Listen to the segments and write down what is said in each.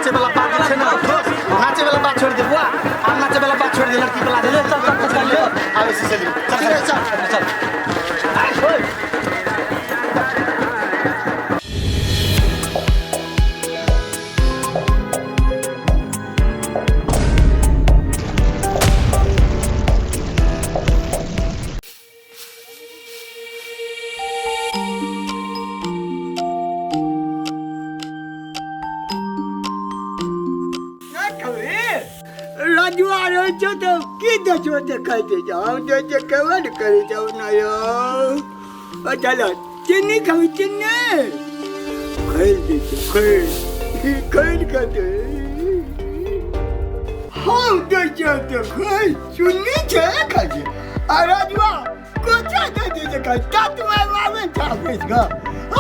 नाचे वाला बात छे ना दोस्त नाचे वाला बात छोड़ दे बुआ आप नाचे वाला बात छोड़ दे लड़की बुला दे चल चल चल ले आवे से चल चल चल आई ओए जो तो किधर जो खाते जाओ जो कवर करे जाओ ना यार चलो चीनी खाओ चीनी खैर खाते हम तो जाते खैर चुन्नी चाहे खाते आराधवा कुछ खाते जो खाते तातुआ वाले चाहे इसका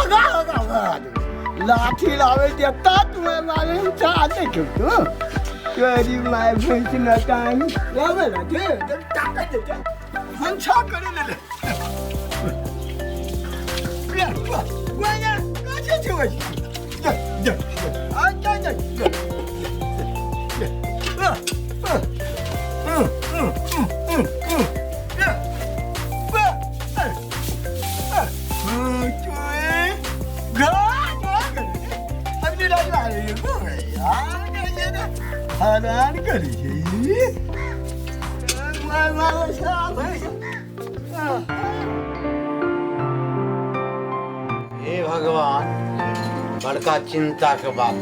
आगा लाठी लावे जो तातुआ वाले चाहे क्यों Jadi mai bensin datang, lama lagi, tak ada. Hancur kali ni. Biar, buahnya, kau cuba. Jom. Aja. हैरान करिए हे भगवान बड़का चिंता के बात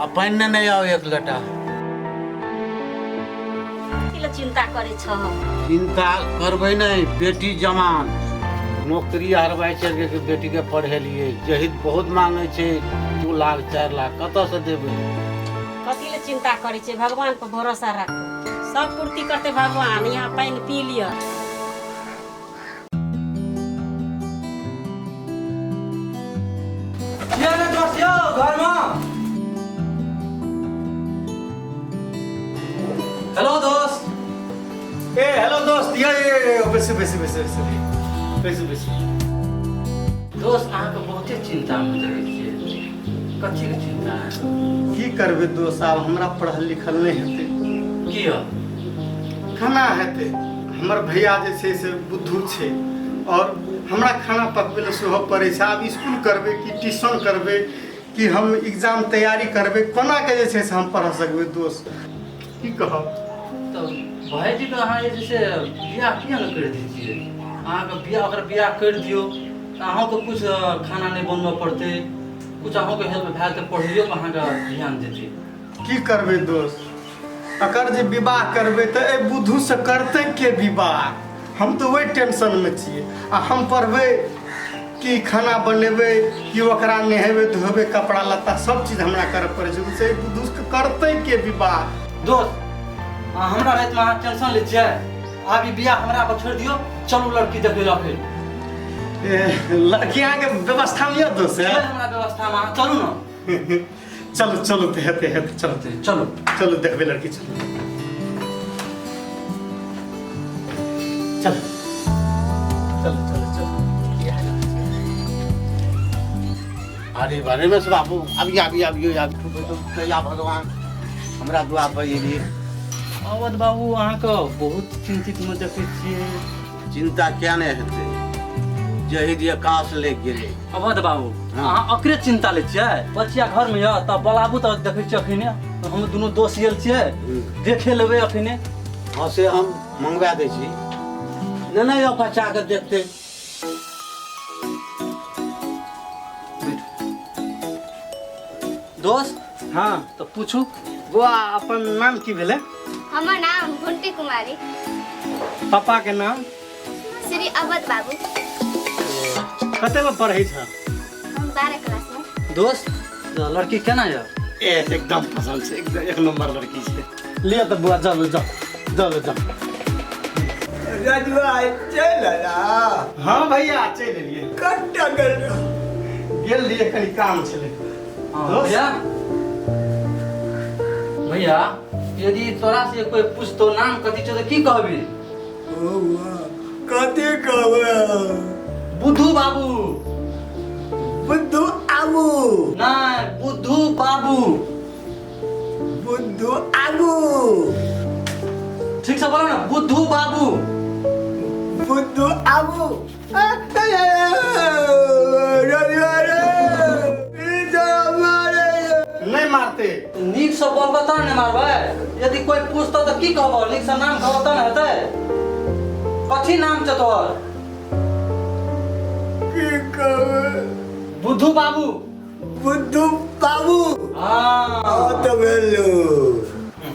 अपन नहीं आओ एक लटा चिंता करे छ चिंता करबे नहीं बेटी जवान नौकरी हरवाई चल के बेटी के पढ़े लिए जहिद बहुत मांगे छे 2 लाख 4 लाख कत से देबे कथी ले चिंता करे छे भगवान पर भरोसा रखो सब पूर्ति करते भगवान यहाँ पानी पी लिया हेलो दोस्त हेलो दोस्त ये बस दोस्त अहाँ के बहुते चिंता में रहे छिए कथी के चिंता है की करबे दोस्त साहब हमरा पढ़ल लिखल नहीं हेते की हो खाना हेते हमर भैया जे छै से बुद्धू छै और हमरा खाना पकबे ले सेहो पड़ै छै आब स्कूल करबे कि ट्यूशन करबे कि हम एग्जाम तैयारी करबे कोना के जे छै से हम पढ़ सकबे दोस्त की कहब तो भाई जी तो अहाँ जैसे बियाह किया न कर दीजिए अहाँ के बियाह अगर बियाह कर दियो तो अहाँ को कुछ खाना नहीं बनबे पड़ते कुछ अहाँ के हेल्प भए तो पढ़ियो में अहाँ का ध्यान देते की करबे दोस्त अगर जे विवाह करबे तो ए बुद्धू से करते के विवाह हम तो वही टेंशन में छिए आ हम पढ़बे कि खाना बनेबे कि ओकरा नहेबे धोबे कपड़ा लत्ता सब चीज हमरा करे पड़े छै से बुद्धू से करते के विवाह दोस्त हमरा रात में अहाँ टेंशन ले छिए आब ई बियाह हमरा पर छोड़ दियो चलू लड़की देखे ला फिर लड़कियां के व्यवस्था में दोस्त है हमरा व्यवस्था में चलू ना चलो ते हेते चलो देखबे लड़की चलो अरे बारे में सब बाबू अभी या भगवान हमरा दुआ पर ये अवध बाबू अहाँ के बहुत चिंतित में देखे छिए चिंता क्या नहीं हेते जहिद आकाश ले गेले अवध बाबू अहाँ अकरे चिंता ले छिए बच्चिया घर में या तब बलाबू तक देखे छिए अखने हम दोनों दोस्त गेल छिए देखे लेबे अखने हां से हम मंगवा दे छी नहीं यो बच्चा के देखते दोस्त हाँ तो पूछू बुआ अपन नाम की भेले हमर नाम घंटी कुमारी पापा के नाम श्री अवध बाबू कते में पढ़ै छ हम 12 क्लास में दोस्त तो लड़की केना है एकदम पसंद से एकदम एक नंबर लड़की छे लिया तो बुआ चलो जाओ राजवा चल ला हाँ भैया चल लिए कट्टा कर गेल लिए कनी काम छले भैया भैया यदि तोरा से कोई पूछतो नाम कथी छौ तो की कहबी कथी कहबे बुद्धू बाबू बुद्धू आउ आगू नहीं बुद्धू बाबू। बुद्धू आगू ठीक से बोलो ना, बुद्धू बाबू। बुद्धू आगू नहीं मारते। नीक से बोलबो तब ने मारबै। यदि कोई पूछतो तो की कहबो? नीक से नाम कहबो तब ने हेतै। कथी नाम छ तोहर? बुद्धू बाबू। बुद्धू बाबू हाँ तो भेलो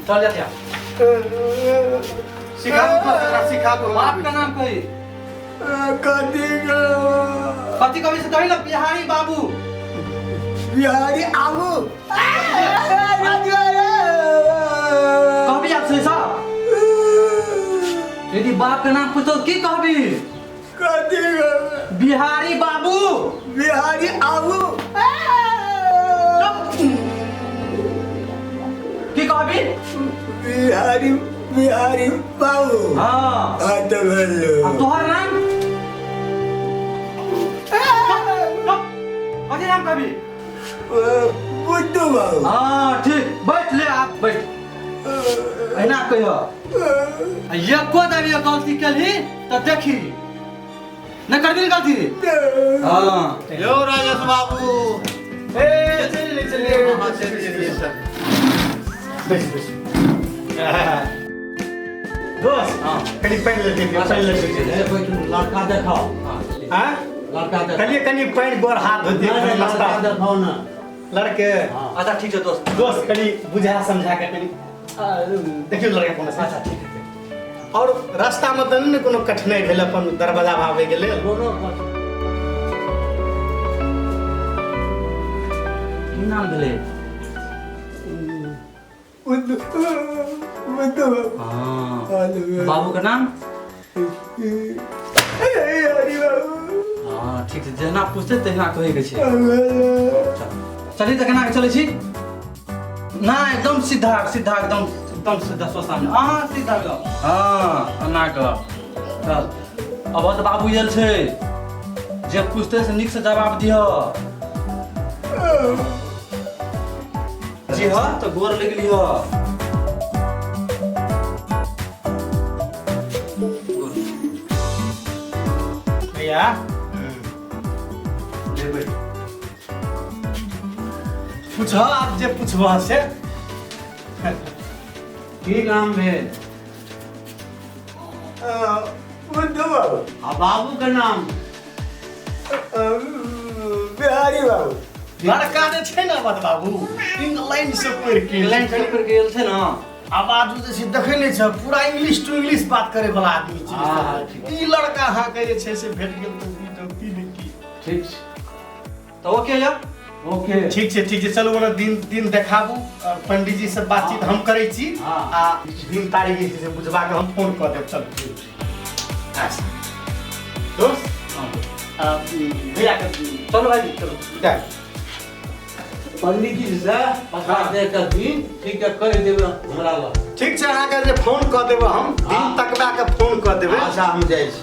चल जा। सिखा दो। बाप का नाम कही। कथी कथी कभी से कही ना, बिहारी बाबू। बिहारी आगू कहबी आप से साहब, यदि बाप का नाम पूछो तो की कहबी? कथी बिहारी बाबू। बिहारी आगू की कहबी? बिहारी बिहारी बाबू हाँ तो भेलो अब तोहर नाम कथी नाम कहबी? बुद्धू बाबू हाँ ठीक, बैठ ले आप बैठ। अहिना कहियो एको दाबी गलती केलही तो देखी न कर दी गलती। हाँ यो राजेश बाबू। चलिए हाँ चलिए सर। दोस्त हाँ। कनी पैन लेके पैन लेके लड़का देखाओ। हाँ लड़का देखाओ। कनी कनी पैन गोर हाथ धो दे लड़का देखाओ ना। लड़के अच्छा ठीक है दोस्त। दोस्त कनी बुझा समझा के कनी देखियो लड़का कोन से। अच्छा ठीक है। और रास्ता में तो नहीं कोनो कठिनाई भेल अपन दरवाजा भावे के लेल। दोनों की नाम भेलै? बुद्धू बुद्धू हाँ बाबू बाबू का नाम? बिहारी बाबू हाँ ठीक है, जेना पूछते तेना कहे के छै। चली तऽ केना के चलै छी? ना एकदम सीधा सीधा एकदम एकदम सीधा सो सामने। हाँ सीधा जाओ। हाँ एना के चल। अवध बाबू आयल छै, जे पूछते से नीक से जवाब दिह। जी हाँ तो गोर लग लिह। भैया लेबै पूछो आप जे पूछबो से। की नाम भेल? बुद्धू बाबू आ बाबू के नाम? बिहारी बाबू लड़का जे छै ना बद बाबू इंग्लैंड से पढ़ के इंग्लैंड कहीं पर गेल छै ना। आवाज जे छै देखे नहीं छै, पूरा इंग्लिश टू इंग्लिश बात करे वाला आदमी छै। हाँ, ठीक है। ई लड़का अहाँ के जे छै से भेट गेल तो की नहीं की। ठीक छै तो ओके या ओके ठीक छै चलू ओना दिन देखाबू और पंडित जी से बातचीत हम करै छी। हाँ। आ दिन तारीख जे छै से बुझबा के हम फोन कर देब। चलू अच्छा दोस्त भैया के चलो भाई चलो। जाए। पंडित जी से पता दे के दिन ठीक है कर देबे हमरा लग। ठीक छै अहाँ के जे फोन कर देब हम दिन तकबा के फोन कर देबै। अच्छा हम जाइ छी।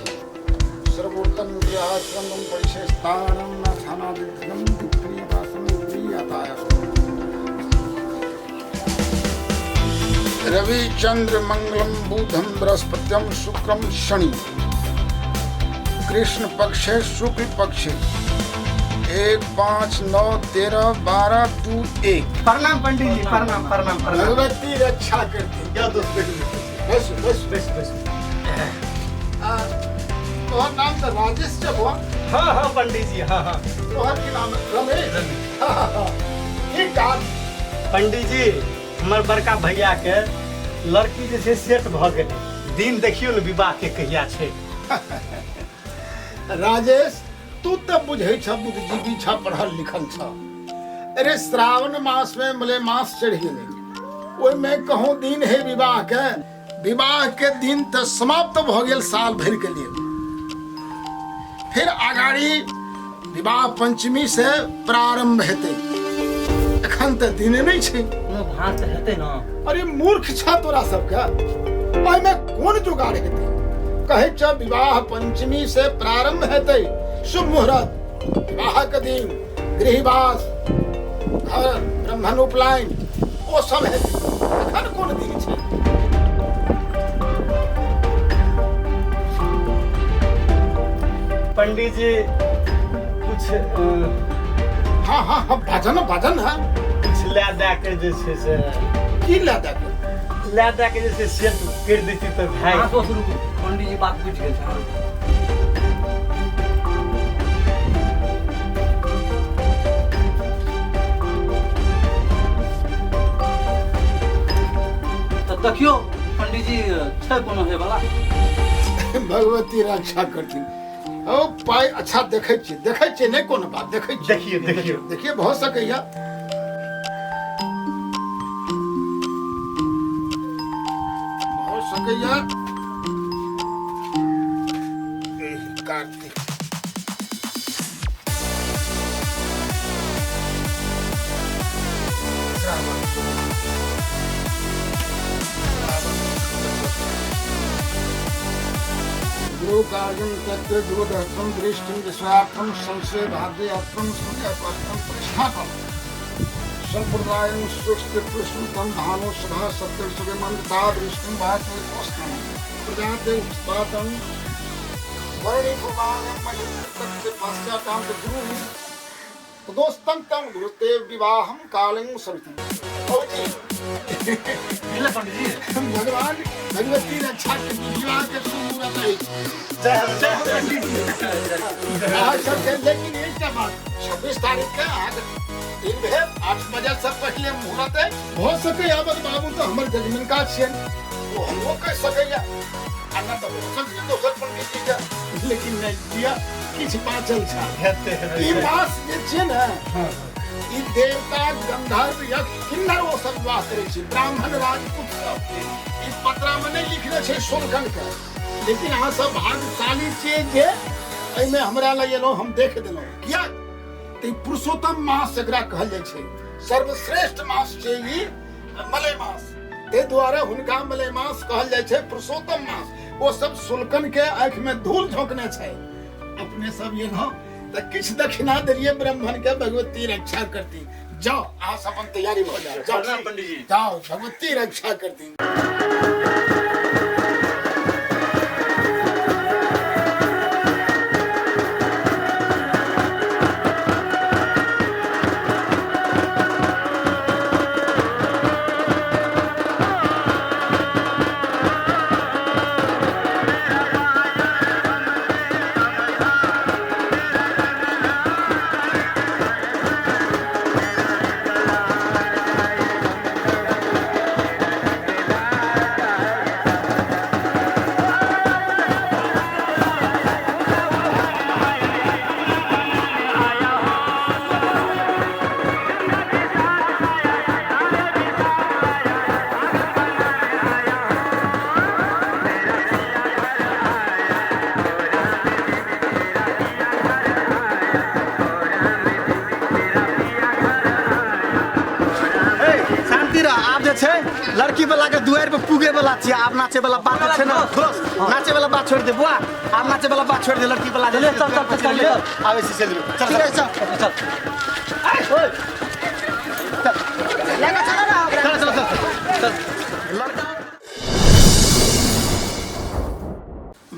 सर्वोत्तम विहाश्रमं परिशेषतानं नाथानादिघ्नं प्रियवासं प्रियताय। रवि चंद्र मंगलम बुधम बृहस्पत्यम शुक्रम शनि कृष्ण पक्षे शुक्ल पक्षे 1 5 9 13 12 2 1। प्रणाम पंडित जी प्रणाम प्रणाम प्रणाम। भगवती रक्षा करती क्या दोस्त बस बस बस तोहर नाम तो राजेश जब हुआ, हाँ पंडित जी हाँ। तोहर की नाम रमेश। ठीक है पंडित जी हमर बड़का भैया के लड़की जे छै सेट भ गेलै। दिन देखियो ने विवाह के कहिया छै। राजेश तू तो बुझे छ, बुद्धिजीवी छ, पढ़ल लिखल छ। अरे श्रावण मास में मलेमास चढ़ गेले, ओहि में कहूँ दिन है विवाह के दिन तो समाप्त भ गेल साल भर के लिए। फिर आगाड़ी विवाह पंचमी से प्रारंभ हेतै। एखन तो दिन नहीं छै। कोनो भांत हेतै ना। अरे मूर्ख छ तोरा सबके, ओहि में कोन जुगाड़ हेतै? कहे छ विवाह पंचमी से प्रारंभ हेतै, शुभ मुहूर्त, विवाह के दिन गृहवास घर ब्राह्मण उपनयन ओ सब है एखन कोन दिन छै पंडित जी कुछ हाँ हाँ हाँ भजन भजन है कुछ ला दे के जे छै से की ला दे के ला दे के जे छै सेट कर देती तो भाई हाँ दोस्त रुकू पंडित जी बात बुझ गेल छै तऽ देखियो पंडित जी छै कोनो है वाला भगवती रक्षा करथिन ओ पाई अच्छा देखै छियै नहि कोनो बात देखै छियै देखिए भऽ सकैया भऽ सकैया कार्तिक कार्जन तत्व दूरदर्शन दृष्टि विश्वार्थम संशय भाग्यर्थम सुखम प्रतिष्ठापम संप्रदाय सुष्ट प्रसूतम धानो सभा सत्य सुगमंता दृष्टि भाग्य प्रश्न प्रजाते उत्पादन वर्णी प्रमाणम मलिन पश्चाताम गुरु दोस्तम तम गुरुते विवाहम कालं समिति पंडित जी भगवान भगवती रक्षा के विवाह के शुभ लेकिन एक बात 26 तारीख के आज दिन भेल 8 बजे से पहले मुहूर्त है हो सके आबद बाबू तो हमर जजमन का छियन वो हमो कह सकैया अन्ना तो दोसर पंडित जी के लेकिन नहीं दिया किछ पाचल छा ई मास जे छै ना ई देवता गंधर्व यक्ष किन्नर वो सब वास करे छै ब्राह्मण राजपूत सब ई पत्रा में नहीं लिखले छै सोलकन के लेकिन अहाँ सब भाग्यशाली छियै जे एहिमे हमरा लग एलहुँ हम देख देलहुँ किया तऽ ई पुरुषोत्तम मास एकरा कहल जाइ छै सर्वश्रेष्ठ मास छै ई मलेमास ताहि दुआरे हुनका मलेमास कहल जाइ छै पुरुषोत्तम मास वो सब सुलकन के आँखि में धूल झोंकने छै अपने सब ये न तो किछ दक्षिणा देलिए ब्राह्मण के भगवती रक्षा करती जाओ आप सब तैयारी हो जाओ जाओ पंडित जी जाओ भगवती रक्षा करती लड़की वाला के दुआर पे पुगे वाला छियै आप नाचे वाला बात छै ना दोस्त नाचे वाला बात छोड़ दे बुआ आप नाचे वाला बात छोड़ दे लड़की वाला ले चल चल आवे से चल चल चल ओए लेना चला ना चल लड़का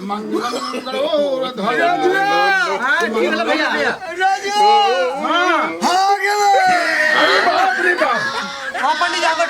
मंगलम करो ध्वजा हां ठीक है भैया राजू हां अरे बाप रे बाप पंडित जी आगे